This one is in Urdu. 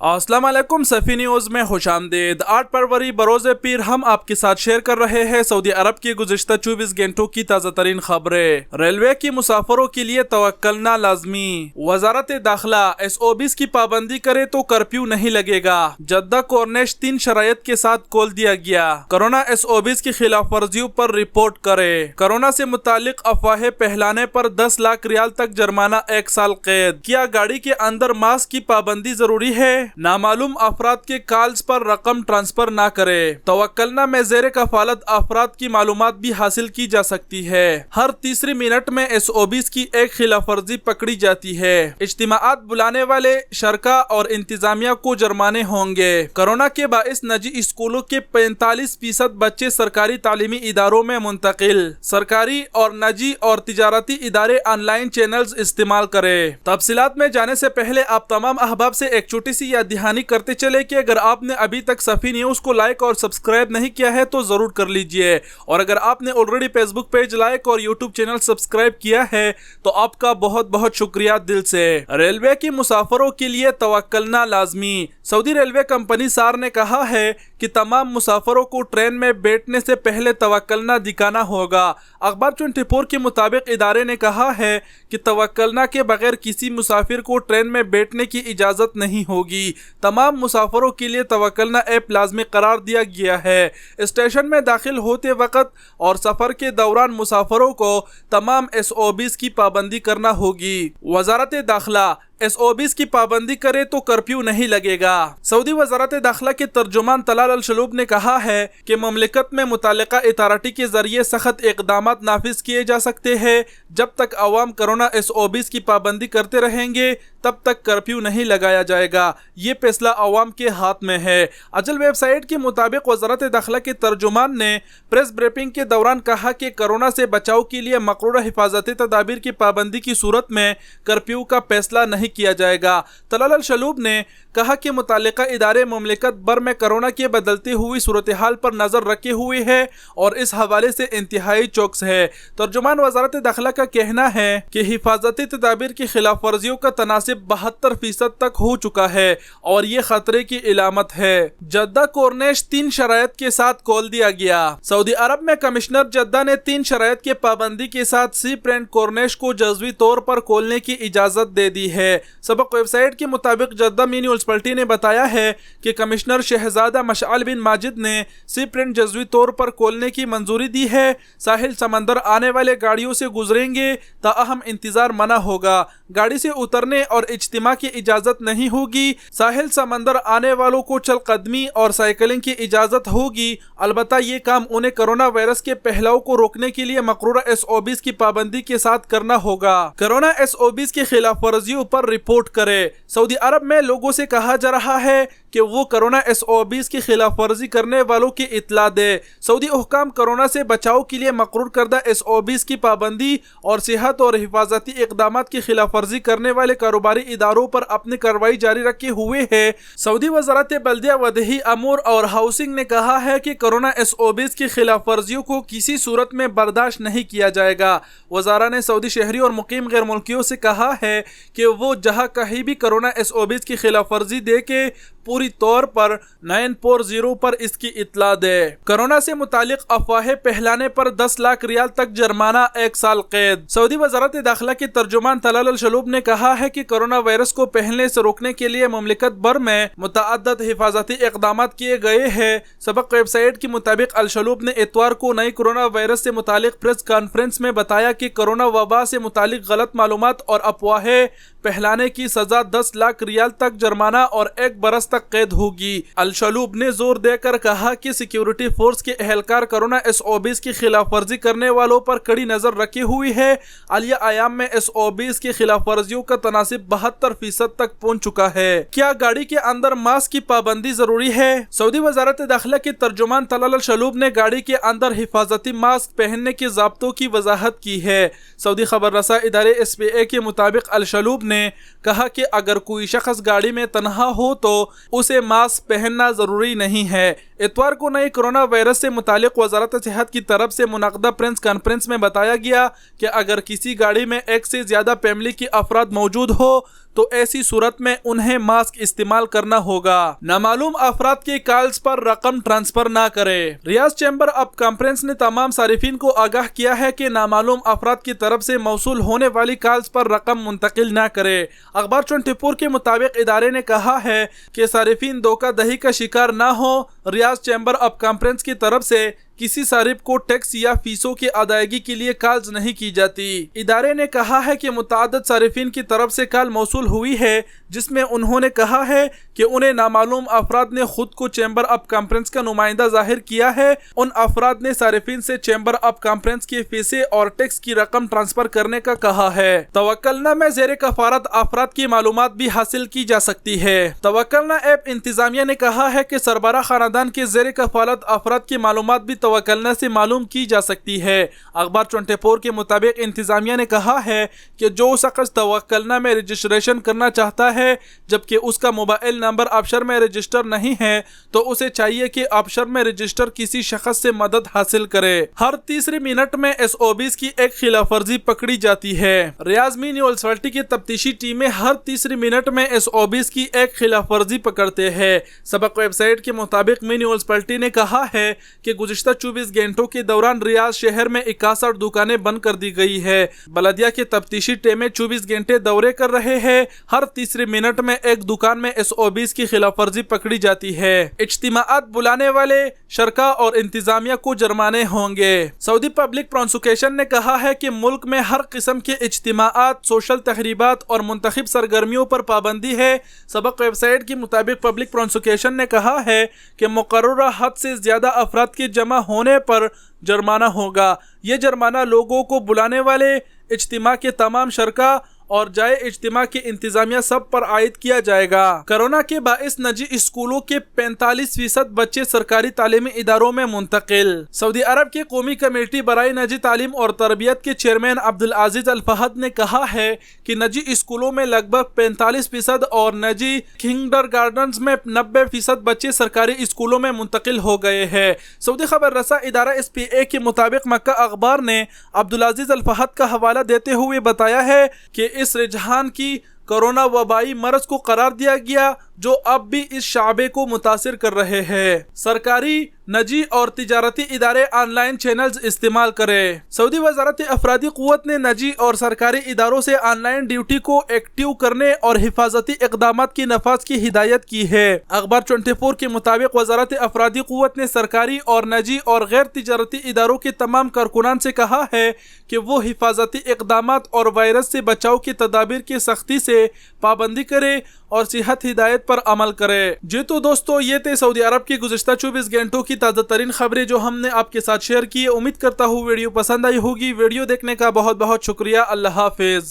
السلام علیکم، صفی نیوز میں خوش آمدید۔ 8 فروری بروز پیر ہم آپ کے ساتھ شیئر کر رہے ہیں سعودی عرب کی گزشتہ 24 گھنٹوں کی تازہ ترین خبریں۔ ریلوے کی مسافروں کے لیے توکلنا لازمی۔ وزارت داخلہ SOBs کی پابندی کرے تو کرفیو نہیں لگے گا۔ جدہ کورنیش 3 شرائط کے ساتھ کھول دیا گیا۔ کورونا SOBs کی خلاف ورزیوں پر رپورٹ کرے۔ کورونا سے متعلق افواہیں پھیلانے پر 10 لاکھ ریال تک جرمانہ، 1 سال قید۔ کیا گاڑی کے اندر ماسک کی پابندی ضروری ہے؟ نامعلوم افراد کے کالز پر رقم ٹرانسفر نہ کرے۔ توکلنا میں زیر کفالت افراد کی معلومات بھی حاصل کی جا سکتی ہے۔ ہر تیسری منٹ میں SOBs کی ایک خلاف ورزی پکڑی جاتی ہے۔ اجتماعات بلانے والے شرکاء اور انتظامیہ کو جرمانے ہوں گے۔ کورونا کے باعث نجی اسکولوں کے 45% بچے سرکاری تعلیمی اداروں میں منتقل۔ سرکاری اور نجی اور تجارتی ادارے آن لائن چینلز استعمال کریں۔ تفصیلات میں جانے سے پہلے آپ تمام احباب سے ایک چھوٹی سی یاد دہانی کرتے چلے کہ اگر آپ نے ابھی تک صفی نیوز کو لائک اور سبسکرائب نہیں کیا ہے تو ضرور کر لیجئے، اور اگر آپ نے آلریڈی فیس بک پیج لائک اور یوٹیوب چینل سبسکرائب کیا ہے تو آپ کا بہت بہت شکریہ دل سے۔ ریلوے کی مسافروں کے لیے توکلنا لازمی۔ سعودی ریلوے کمپنی سار نے کہا ہے کہ تمام مسافروں کو ٹرین میں بیٹھنے سے پہلے توکلنا دکھانا ہوگا۔ اخبار 24 کے مطابق ادارے نے کہا ہے کہ توکلنا کے بغیر کسی مسافر کو ٹرین میں بیٹھنے کی اجازت نہیں ہوگی۔ تمام مسافروں کے لیے توکلنا ایپ لازمی قرار دیا گیا ہے۔ اسٹیشن میں داخل ہوتے وقت اور سفر کے دوران مسافروں کو تمام SOBs کی پابندی کرنا ہوگی۔ وزارت داخلہ SOBs کی پابندی کرے تو کرفیو نہیں لگے گا۔ سعودی وزارت داخلہ کے ترجمان طلال الشلوب نے کہا ہے کہ مملکت میں متعلقہ اتھارٹی کے ذریعے سخت اقدامات نافذ کیے جا سکتے ہیں۔ جب تک عوام کورونا SOBs کی پابندی کرتے رہیں گے تب تک کرفیو نہیں لگایا جائے گا۔ یہ فیصلہ عوام کے ہاتھ میں ہے۔ اجل ویب سائٹ کے مطابق وزارت داخلہ کے ترجمان نے پریس بریفنگ کے دوران کہا کہ کورونا سے بچاؤ کے لیے مقررہ حفاظتی تدابیر کی پابندی کی صورت میں کرفیو کا فیصلہ نہیں کیا جائے گا۔ طلال الشلوب نے کہا کہ متعلقہ ادارے مملکت بھر میں کورونا کے بدلتی ہوئی صورتحال پر نظر رکھے ہوئے ہیں اور اس حوالے سے انتہائی چوکس ہے۔ ترجمان وزارت داخلہ کا کہنا ہے کہ حفاظتی تدابیر کی خلاف ورزیوں کا تناسب 72% تک ہو چکا ہے اور یہ خطرے کی علامت ہے۔ جدہ کورنیش 3 شرائط کے ساتھ کھول دیا گیا۔ سعودی عرب میں کمشنر جدہ نے 3 شرائط کے پابندی کے ساتھ سی پلینٹ کورنیش کو جزوی طور پر کھولنے کی اجازت دے دی ہے۔ سبق ویب سائٹ کے مطابق جدہ میونسپلٹی نے بتایا ہے کہ کمشنر شہزادہ مشعل بن ماجد نے سی پلینٹ جزوی طور پر کھولنے کی منظوری دی ہے۔ ساحل سمندر آنے والے گاڑیوں سے گزریں گے، تاہم انتظار منع ہوگا۔ گاڑی سے اترنے اور اجتماع کی اجازت نہیں ہوگی۔ ساحل سمندر آنے والوں کو چل قدمی اور سائیکلنگ کی اجازت ہوگی، البتہ یہ کام انہیں کورونا وائرس کے پھیلاؤ کو روکنے کے لیے مقررہ SOBs کی پابندی کے ساتھ کرنا ہوگا۔ کورونا SOBs کی خلاف ورزیوں پر رپورٹ کرے۔ سعودی عرب میں لوگوں سے کہا جا رہا ہے کہ وہ کورونا SOBs کی خلاف ورزی کرنے والوں کی اطلاع دے۔ سعودی حکام کورونا سے بچاؤ کے لیے مقرر کردہ SOBs کی پابندی اور صحت اور حفاظتی اقدامات کی خلاف ورزی کرنے والے کاروباری اداروں پر اپنی کارروائی جاری رکھے ہوئے ہے۔ سعودی وزارت بلدیہ و دیہی امور اور ہاؤسنگ نے کہا ہے کہ کورونا SOBs کی خلاف ورزیوں کو کسی صورت میں برداشت نہیں کیا جائے گا۔ وزارہ نے سعودی شہری اور مقیم غیر ملکیوں سے کہا ہے کہ وہ جہاں کہیں بھی کورونا SOBs کی خلاف ورزی دے کے پوری طور پر 940 پر اس کی اطلاع دے۔ کورونا سے متعلق افواہیں پھیلانے پر 10 لاکھ ریال تک جرمانہ، 1 سال قید۔ سعودی وزارت داخلہ کے ترجمان طلال الشلوب نے کہا ہے کہ کورونا وائرس کو پھیلنے سے روکنے کے لیے مملکت بھر میں متعدد حفاظتی اقدامات کیے گئے ہیں۔ سبق ویب سائٹ کے مطابق الشلوب نے اتوار کو نئی کورونا وائرس سے متعلق پریس کانفرنس میں بتایا کہ کورونا وبا سے متعلق غلط معلومات اور افواہیں پھیلانے کی سزا 10 لاکھ ریال تک جرمانہ اور 1 برس تک قید ہوگی۔ الشلوب نے زور دے کر کہا کہ سیکیورٹی فورس کے اہلکار کورونا SOBs کی خلاف ورزی کرنے والوں پر کڑی نظر رکھی ہوئی ہے۔ حالیہ ایام میں SOBs کی خلاف ورزیوں کا تناسب 72% تک پہنچ چکا ہے۔ کیا گاڑی کے اندر ماسک کی پابندی ضروری ہے؟ سعودی وزارت داخلہ کے ترجمان طلال الشلوب نے گاڑی کے اندر حفاظتی ماسک پہننے کے ضابطوں کی وضاحت کی ہے۔ سعودی خبر رساں ادارے SPA کے مطابق الشلوب نے کہا کہ اگر کوئی شخص گاڑی میں تنہا ہو تو اسے ماسک پہننا ضروری نہیں ہے۔ اتوار کو نئی کورونا وائرس سے متعلق وزارت صحت کی طرف سے منعقدہ پریس کانفرنس میں بتایا گیا کہ اگر کسی گاڑی میں 1 سے زیادہ فیملی کے افراد موجود ہو تو ایسی صورت میں انہیں ماسک استعمال کرنا ہوگا۔ نامعلوم افراد کے کالز پر رقم ٹرانسفر نہ کرے۔ ریاض چیمبر آف کامرس نے تمام صارفین کو آگاہ کیا ہے کہ نامعلوم افراد کی طرف سے موصول ہونے والی کالز پر رقم منتقل نہ کرے۔ اخبار 24 کے مطابق ادارے نے کہا ہے کہ صارفین دھوکہ دہی کا شکار نہ ہو۔ ریاض چیمبر آف کامرس کی طرف سے کسی صارف کو ٹیکس یا فیسوں کی ادائیگی کے لیے کالز نہیں کی جاتی۔ ادارے نے کہا ہے کہ متعدد صارفین کی طرف سے کال موصول ہوئی ہے جس میں انہوں نے کہا ہے کہ انہیں نامعلوم افراد نے خود کو چیمبر آف کامرس کا نمائندہ ظاہر کیا ہے۔ ان افراد نے صارفین سے چیمبر آف کامرس کے فیسے اور ٹیکس کی رقم ٹرانسفر کرنے کا کہا ہے۔ توکلنا میں زیر کفالت افراد کی معلومات بھی حاصل کی جا سکتی ہے۔ توکلنا ایپ انتظامیہ نے کہا ہے کہ سربراہ خاندان کے زیر کفالت افراد کی معلومات بھی توکلنا سے معلوم کی جا سکتی ہے۔ اخبار 24 کے مطابق انتظامیہ نے کہا ہے کہ جو شخص توکلنا میں رجسٹریشن کرنا چاہتا ہے جبکہ اس کا موبائل نمبر آبشر میں رجسٹر نہیں ہے تو اسے چاہیے کہ آبشر میں رجسٹر کسی شخص سے مدد حاصل کرے۔ ہر تیسری منٹ میں SOBs کی ایک خلاف ورزی پکڑی جاتی ہے۔ ریاض میونسپلٹی کی تفتیشی ٹیمیں ہر تیسری منٹ میں SOBs کی ایک خلاف ورزی پکڑتے ہیں۔ سبق ویب سائٹ کے مطابق میونسپلٹی نے کہا ہے کہ گزشتہ 24 گھنٹوں کے دوران ریاض شہر میں 61 دکانیں بند کر دی گئی ہے۔ بلدیہ کے تفتیشی ٹیمیں 24 گھنٹے دورے کر رہے ہیں۔ ہر تیسری منٹ میں ایک دکان میں SOBs کی خلاف ورزی پکڑی جاتی ہے۔ اجتماعات بلانے والے شرکاء اور انتظامیہ کو جرمانے ہوں گے۔ سعودی پبلک پراسیکیوشن نے کہا ہے کہ ملک میں ہر قسم کے اجتماعات، سوشل تقریبات اور منتخب سرگرمیوں پر پابندی ہے۔ سبق ویب سائٹ کے مطابق پبلک پراسیکیوشن نے کہا ہے کہ مقررہ حد سے زیادہ افراد کے جمع ہونے پر جرمانہ ہوگا۔ یہ جرمانہ لوگوں کو بلانے والے، اجتماع کے تمام شرکاء اور جائے اجتماع کی انتظامیہ سب پر عائد کیا جائے گا۔ کرونا کے باعث نجی اسکولوں کے 45% بچے سرکاری تعلیمی اداروں میں منتقل۔ سعودی عرب کی قومی کمیٹی برائے نجی تعلیم اور تربیت کے چیئرمین عبدالعزیز الفہد نے کہا ہے کہ نجی اسکولوں میں لگ بھگ 45% اور نجی کنڈرگارٹنز میں 90% بچے سرکاری اسکولوں میں منتقل ہو گئے ہیں۔ سعودی خبر رساں ادارہ SPA کے مطابق مکہ اخبار نے عبدالعزیز الفہد کا حوالہ دیتے ہوئے بتایا ہے کہ اس رجحان کی کرونا وبائی مرض کو قرار دیا گیا جو اب بھی اس شعبے کو متاثر کر رہے ہیں۔ سرکاری، نجی اور تجارتی ادارے آن لائن چینلز استعمال کریں۔ سعودی وزارت افرادی قوت نے نجی اور سرکاری اداروں سے آن لائن ڈیوٹی کو ایکٹیو کرنے اور حفاظتی اقدامات کی نفاذ کی ہدایت کی ہے۔ اخبار 24 کے مطابق وزارت افرادی قوت نے سرکاری اور نجی اور غیر تجارتی اداروں کے تمام کارکنان سے کہا ہے کہ وہ حفاظتی اقدامات اور وائرس سے بچاؤ کی تدابیر کی سختی سے پابندی کرے اور صحت ہدایت پر عمل کرے۔ جی تو دوستو، یہ تھے سعودی عرب کی گزشتہ 24 گھنٹوں کی تازہ ترین خبریں جو ہم نے آپ کے ساتھ شیئر کی۔ امید کرتا ہوں ویڈیو پسند آئی ہوگی۔ ویڈیو دیکھنے کا بہت بہت شکریہ۔ اللہ حافظ۔